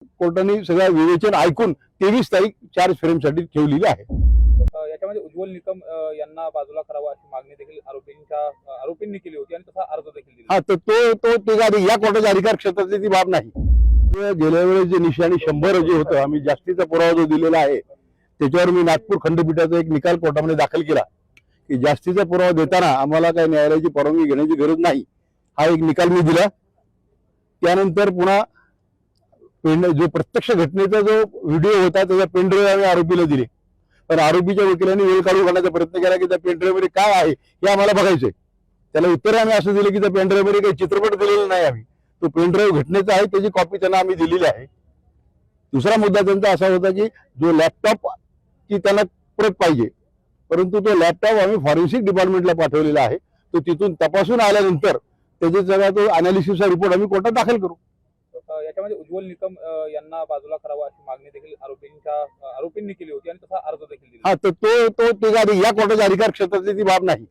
कोर्टाने सगळं विवेचन ऐकून 23 तारीख चार्ज फ्रेमसाठी ठेवलेली आहे. याच्यामध्ये उज्ज्वल निकम यांना बाजूला करावा अशी मागणी देखील आरोपींनी केली होती आणि तसा अर्ज देखील दिला. हा तर तो या कोर्टाच्या अधिकार क्षेत्रातली ती बाब नाही. गेल्या वेळेस जे निशाणी 100 जे होतं, आम्ही जास्तीचा पुरावा जो दिलेला आहे त्याच्यावर मी नागपूर खंडपीठाचा एक निकाल कोर्टामध्ये दाखल केला की जास्तीचा पुरावा देताना आम्हाला काही न्यायालयाची परवानगी घेण्याची गरज नाही, हा एक निकाल मी दिला. त्यानंतर पुन्हा जो प्रत्यक्ष घटनेचा जो व्हिडिओ होता त्याचा पेनड्राईव्ह आम्ही आरोपीला दिले, पण आरोपीच्या वकिलांनी वेळ काढून काढण्याचा प्रयत्न केला की त्या पेनड्राईव्ह मध्ये काय आहे हे आम्हाला बघायचंय. त्याला उत्तर आम्ही असं दिलं की त्या पेनड्राईव्ह मध्ये काही चित्रपट दिलेला नाही, आम्ही तो पेनड्राईव्ह घटनेचा आहे त्याची कॉपी त्यांना आम्ही दिलेली आहे. दुसरा मुद्दा त्यांचा असा होता की जो लॅपटॉप की त्यांना परत पाहिजे, परंतु तो लॅपटॉप आम्ही फॉरेन्सिक डिपार्टमेंटला पाठवलेला आहे. तो तिथून तपासून आल्यानंतर त्याचे सगळा तो अनालिसिसचा रिपोर्ट आम्ही कोर्टात दाखल करू. याच्यामध्ये उज्ज्वल निकम यांना बाजूला करावा अशी मागणी देखील आरोपींनी केली होती आणि तसा अर्ज देखील दिला. हा तर तो या कोर्टाच्या अधिकार क्षेत्रातली ती बाब नाही.